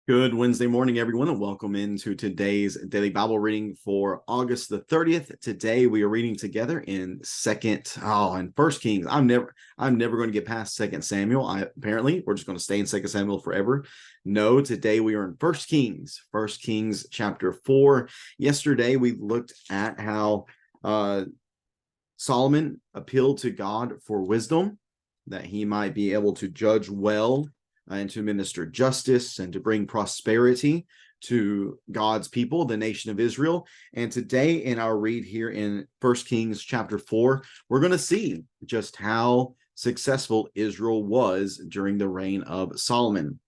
Good Wednesday morning, everyone, and welcome into today's daily Bible reading for August the 30th. Today we are reading together in First Kings. I'm never going to get past Second Samuel. Apparently we're just going to stay in Second Samuel forever. No, today we are in First Kings chapter 4. Yesterday we looked at how Solomon appealed to God for wisdom, that he might be able to judge well and to minister justice and to bring prosperity to God's people, the nation of Israel. And today in our read here in First Kings chapter 4, we're going to see just how successful Israel was during the reign of Solomon.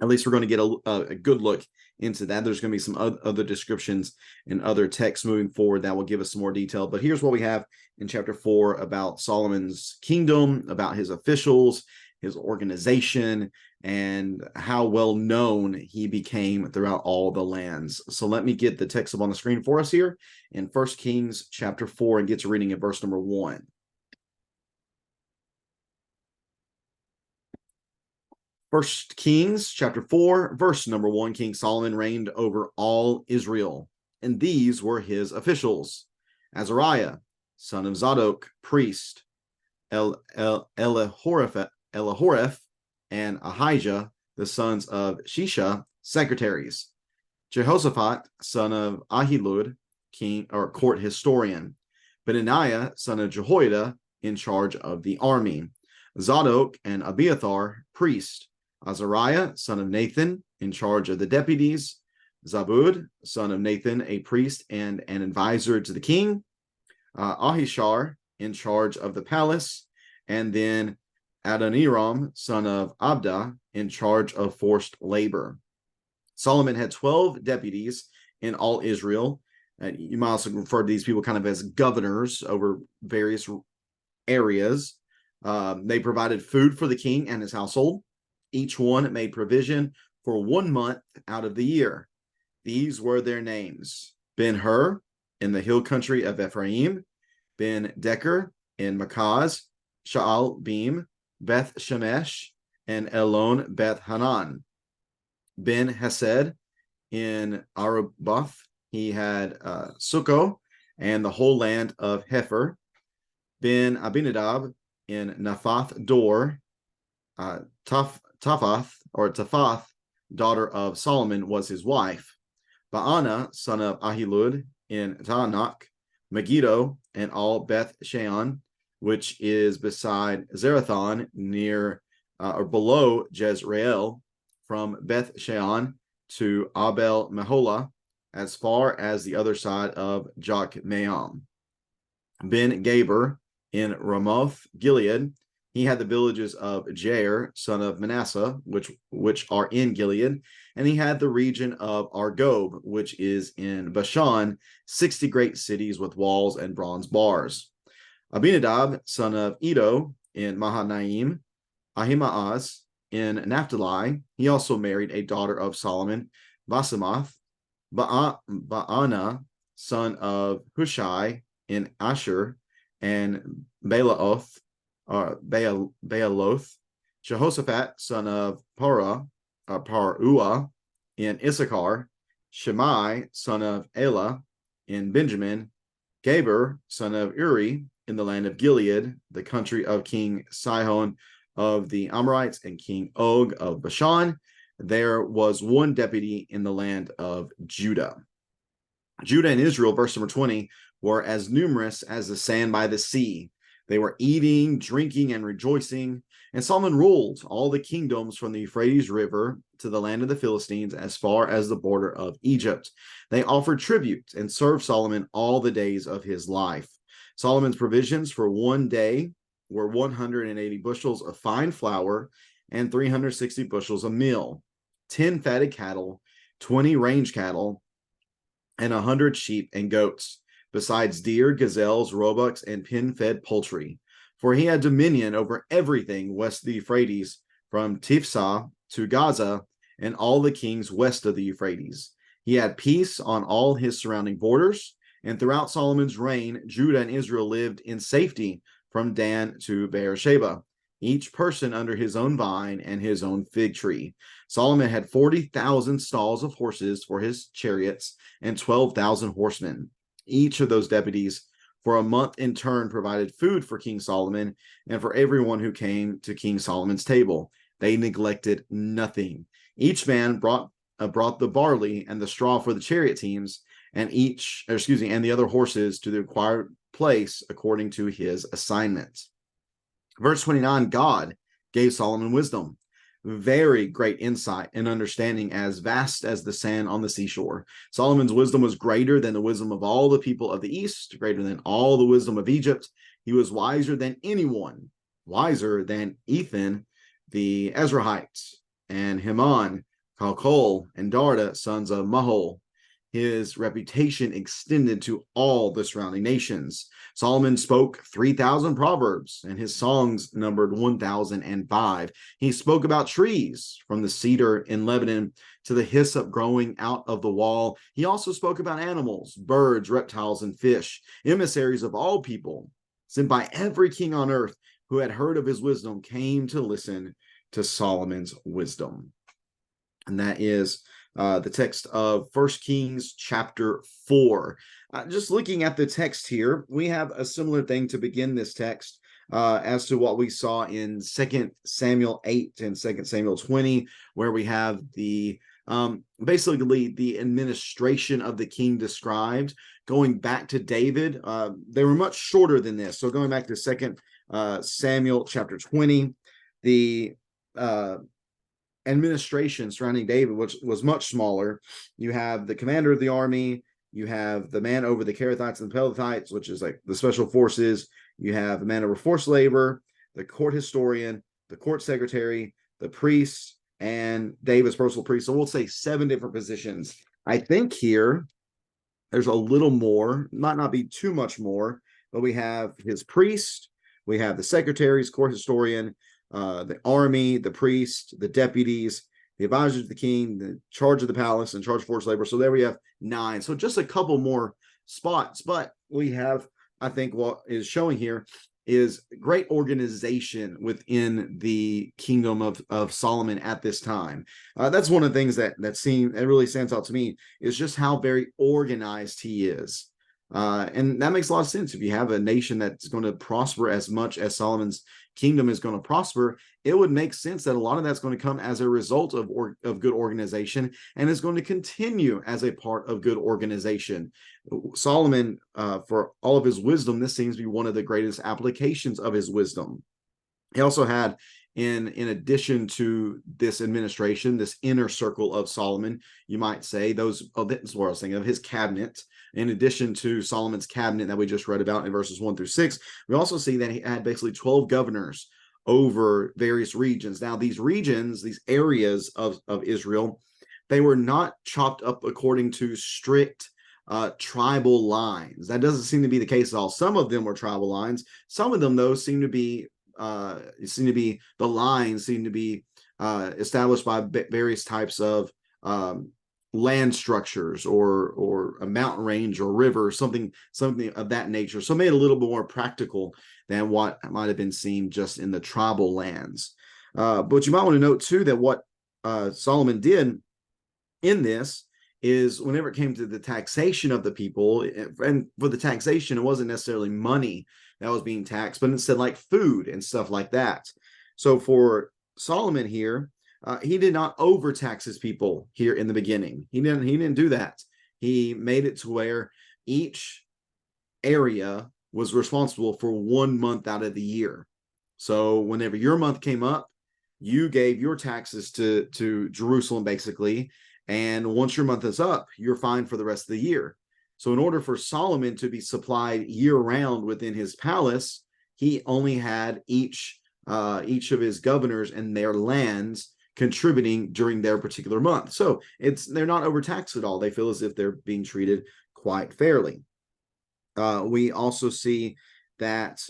At least we're going to get a good look into that. There's going to be some other descriptions and other texts moving forward that will give us some more detail. But here's what we have in chapter 4 about Solomon's kingdom, about his officials, his organization, and how well known he became throughout all the lands. So let me get the text up on the screen for us here in 1 Kings chapter 4 and get to reading at verse number 1. 1 Kings chapter 4, verse number 1, King Solomon reigned over all Israel, and these were his officials: Azariah, son of Zadok, priest; Elihoreph and Ahijah, the sons of Shisha, secretaries; Jehoshaphat, son of Ahilud, king or court historian; Benaniah, son of Jehoiada, in charge of the army; Zadok and Abiathar, priest; Azariah, son of Nathan, in charge of the deputies; Zabud, son of Nathan, a priest and an advisor to the king; Ahishar, in charge of the palace; and then Adoniram, son of Abda, in charge of forced labor. Solomon had 12 deputies in all Israel. You might also refer to these people kind of as governors over various areas. They provided food for the king and his household. Each one made provision for 1 month out of the year. These were their names: Ben-Hur in the hill country of Ephraim, Ben-Decker in Makaz, Sha'al-Bim, Beth-Shemesh, and Elon Beth-Hanan; Ben-Hesed in Arbath. He had Succo and the whole land of Hefer; Ben-Abinadab in Naphath Dor; Taphath, daughter of Solomon, was his wife; Baana, son of Ahilud, in Taanach; Megiddo and all Beth Shean, which is beside Zerathon, near or below Jezreel, from Beth Shean to Abel Meholah, as far as the other side of Jokmeam; Ben Gaber in Ramoth Gilead. He had the villages of Jair, son of Manasseh, which are in Gilead, and he had the region of Argob, which is in Bashan, 60 great cities with walls and bronze bars; Abinadab, son of Edo, in Mahanaim; Ahimaaz in Naphtali. He also married a daughter of Solomon, Basemath; Baana, son of Hushai, in Asher; and Baaloth, Jehoshaphat, son of Paruah, in Issachar; Shimei, son of Elah, in Benjamin; Gaber, son of Uri, in the land of Gilead, the country of King Sihon of the Amorites and King Og of Bashan. There was 1 deputy in the land of Judah. Judah and Israel, verse number 20, were as numerous as the sand by the sea. They were eating, drinking, and rejoicing. And Solomon ruled all the kingdoms from the Euphrates River to the land of the Philistines as far as the border of Egypt. They offered tribute and served Solomon all the days of his life. Solomon's provisions for 1 day were 180 bushels of fine flour and 360 bushels of meal, 10 fatted cattle, 20 range cattle, and 100 sheep and goats, besides deer, gazelles, roebucks, and pin-fed poultry. For he had dominion over everything west of the Euphrates, from Tifsah to Gaza, and all the kings west of the Euphrates. He had peace on all his surrounding borders, and throughout Solomon's reign, Judah and Israel lived in safety from Dan to Beersheba. each person under his own vine and his own fig tree. Solomon had 40,000 stalls of horses for his chariots and 12,000 horsemen. Each of those deputies for a month in turn provided food for King Solomon and for everyone who came to King Solomon's table. They neglected nothing. Each man brought the barley and the straw for the chariot teams, and the other horses to the required place according to his assignment. Verse 29, God gave Solomon wisdom, very great insight and understanding, as vast as the sand on the seashore. Solomon's wisdom was greater than the wisdom of all the people of the East, greater than all the wisdom of Egypt. He was wiser than anyone, wiser than Ethan, the Ezrahite, and Heman, Calcol, and Darda, sons of Mahol. His reputation extended to all the surrounding nations. Solomon spoke 3,000 proverbs, and his songs numbered 1,005. He spoke about trees, from the cedar in Lebanon to the hyssop growing out of the wall. He also spoke about animals, birds, reptiles, and fish, emissaries of all people, sent by every king on earth who had heard of his wisdom, came to listen to Solomon's wisdom. And that is the text of 1 Kings chapter 4. Just looking at the text here, we have a similar thing to begin this text as to what we saw in 2 Samuel 8 and 2 Samuel 20, where we have the basically the administration of the king described. Going back to David, they were much shorter than this. So going back to 2 Samuel chapter 20, the administration surrounding David, which was much smaller. You have the commander of the army, you have the man over the Kerethites and the Pelethites, which is like the special forces, you have the man over forced labor, the court historian, the court secretary, the priest, and David's personal priest. So we'll say 7 different positions. I think here there's a little more, might not be too much more, but we have his priest, we have the secretaries, court historian, the army, the priest, the deputies, the advisors of the king, the charge of the palace, and charge of forced labor. So there we have 9. So just a couple more spots, but we have, I think what is showing here is great organization within the kingdom of Solomon at this time. That's one of the things that really stands out to me, is just how very organized he is. And that makes a lot of sense. If you have a nation that's going to prosper as much as Solomon's kingdom is going to prosper, it would make sense that a lot of that's going to come as a result of good organization, and is going to continue as a part of good organization. Solomon, for all of his wisdom, this seems to be one of the greatest applications of his wisdom. He also had, in addition to this administration, this inner circle of Solomon, you might say, that's what I was thinking of, his cabinet. In addition to Solomon's cabinet that we just read about in verses 1 through 6, we also see that he had basically 12 governors over various regions. Now, these regions, these areas of Israel, they were not chopped up according to strict tribal lines. That doesn't seem to be the case at all. Some of them were tribal lines. Some of them, though, seem to be established by various types of land structures, or a mountain range or river, something of that nature. So made it a little bit more practical than what might have been seen just in the tribal lands. But you might want to note too that what Solomon did in this is, whenever it came to the taxation of the people, and for the taxation, it wasn't necessarily money that was being taxed, but instead like food and stuff like that. So for Solomon here, he did not overtax his people here in the beginning. He didn't do that. He made it to where each area was responsible for 1 month out of the year. So whenever your month came up, you gave your taxes to Jerusalem, basically. And once your month is up, you're fine for the rest of the year. So in order for Solomon to be supplied year round within his palace, he only had each of his governors and their lands contributing during their particular month. So they're not overtaxed at all. They feel as if they're being treated quite fairly. We also see that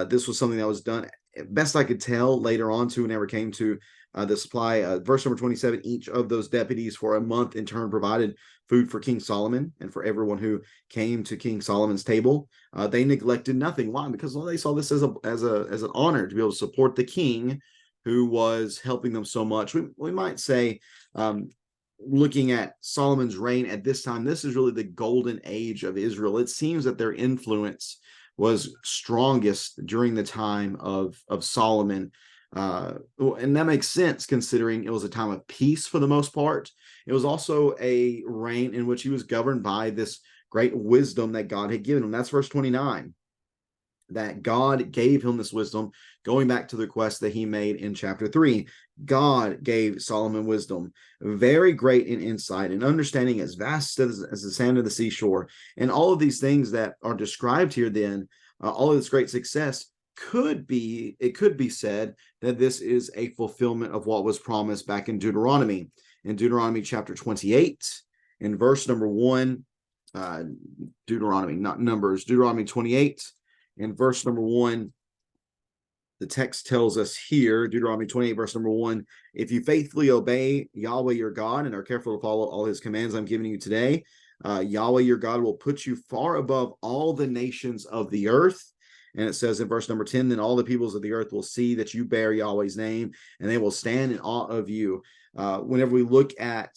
this was something that was done, best I could tell, later on too, whenever it came to The supply, verse number 27, each of those deputies for a month in turn provided food for King Solomon and for everyone who came to King Solomon's table. They neglected nothing. Why? Because they saw this as an honor to be able to support the king who was helping them so much. We might say, looking at Solomon's reign at this time, this is really the golden age of Israel. It seems that their influence was strongest during the time of Solomon. And that makes sense considering it was a time of peace for the most part. It was also a reign in which he was governed by this great wisdom that God had given him. That's verse 29, that God gave him this wisdom, going back to the request that he made in chapter 3. God gave Solomon wisdom, very great in insight and understanding, as vast as the sand of the seashore. And all of these things that are described here, then, all of this great success could be said that this is a fulfillment of what was promised back in Deuteronomy. In Deuteronomy chapter 28, in verse number 1, Deuteronomy, not Numbers, Deuteronomy 28, in verse number 1, the text tells us here, Deuteronomy 28, verse number 1, if you faithfully obey Yahweh your God and are careful to follow all his commands I'm giving you today, Yahweh your God will put you far above all the nations of the earth. And it says in verse number 10, then all the peoples of the earth will see that you bear Yahweh's name, and they will stand in awe of you. Whenever we look at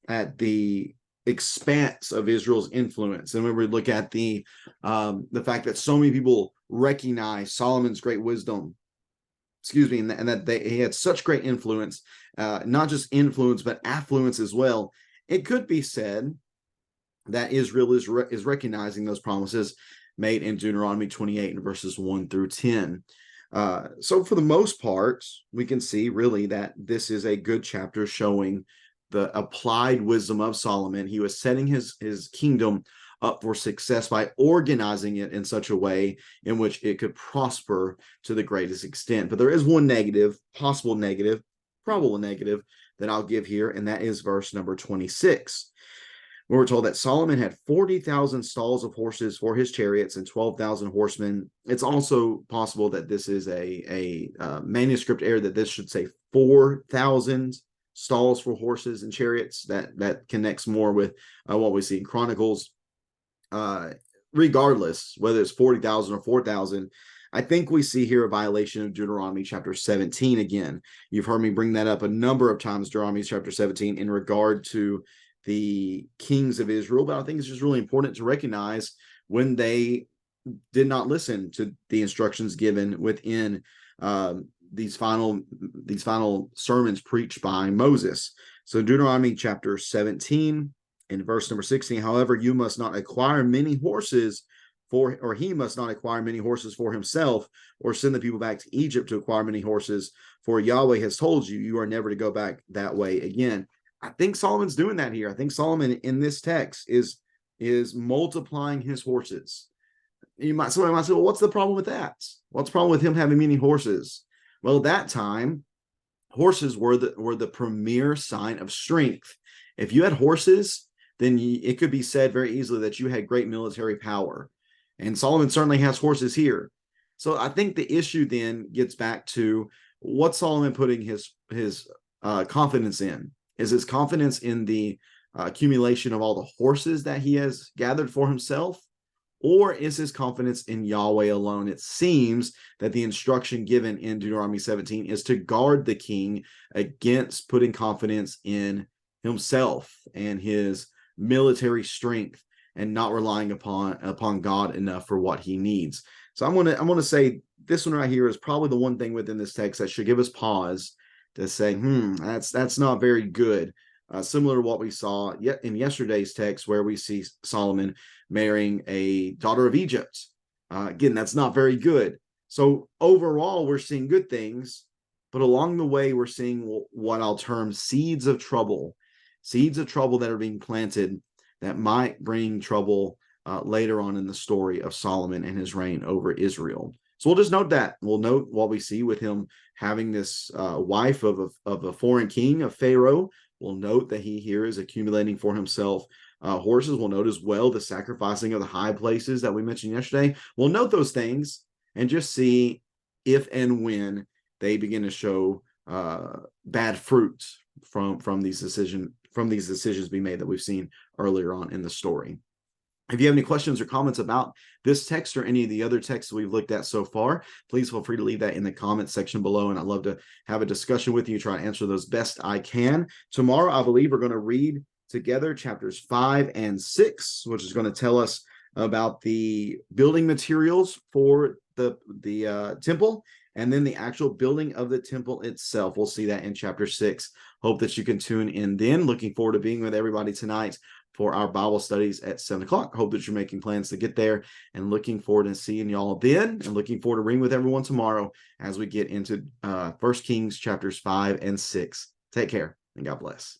the expanse of Israel's influence, and when we look at the fact that so many people recognize Solomon's great wisdom, and that he had such great influence, not just influence, but affluence as well, it could be said that Israel is recognizing those promises made in Deuteronomy 28 and verses 1 through 10. So for the most part, we can see really that this is a good chapter showing the applied wisdom of Solomon. He was setting his kingdom up for success by organizing it in such a way in which it could prosper to the greatest extent. But there is one probable negative that I'll give here, and that is verse number 26. Where we're told that Solomon had 40,000 stalls of horses for his chariots and 12,000 horsemen. It's also possible that this is a manuscript error, that this should say 4,000 stalls for horses and chariots. That connects more with what we see in Chronicles. Regardless, whether it's 40,000 or 4,000, I think we see here a violation of Deuteronomy chapter 17 again. You've heard me bring that up a number of times, Deuteronomy chapter 17, in regard to the kings of Israel, but I think it's just really important to recognize when they did not listen to the instructions given within these final sermons preached by Moses. So Deuteronomy chapter 17 in verse number 16, however, you must not acquire many horses he must not acquire many horses for himself, or send the people back to Egypt to acquire many horses, for Yahweh has told you, you are never to go back that way again. I think Solomon's doing that here. I think Solomon in this text is multiplying his horses. Somebody might say, well, what's the problem with that? What's the problem with him having many horses? Well, at that time, horses were the premier sign of strength. If you had horses, then it could be said very easily that you had great military power. And Solomon certainly has horses here. So I think the issue then gets back to what Solomon putting his confidence in. Is his confidence in the accumulation of all the horses that he has gathered for himself? Or is his confidence in Yahweh alone? It seems that the instruction given in Deuteronomy 17 is to guard the king against putting confidence in himself and his military strength, and not relying upon God enough for what he needs. So I'm gonna say this one right here is probably the one thing within this text that should give us pause to say, that's not very good. Similar to what we saw in yesterday's text, where we see Solomon marrying a daughter of Egypt. Again, that's not very good. So overall, we're seeing good things, but along the way, we're seeing what I'll term seeds of trouble that are being planted that might bring trouble later on in the story of Solomon and his reign over Israel. So we'll just note that. We'll note what we see with him having this wife of a foreign king, of Pharaoh. We'll note that he here is accumulating for himself horses. We'll note as well the sacrificing of the high places that we mentioned yesterday. We'll note those things and just see if and when they begin to show bad fruit from these decisions being made that we've seen earlier on in the story. If you have any questions or comments about this text or any of the other texts we've looked at so far, please feel free to leave that in the comment section below, and I'd love to have a discussion with you, try to answer those best I can. Tomorrow, I believe we're going to read together chapters 5 and 6, which is going to tell us about the building materials for the temple, and then the actual building of the temple itself. We'll see that in chapter 6. Hope that you can tune in then. Looking forward to being with everybody tonight for our Bible studies at 7 o'clock. Hope that you're making plans to get there, and looking forward to seeing y'all then, and looking forward to reading with everyone tomorrow as we get into 1 Kings chapters 5 and 6. Take care, and God bless.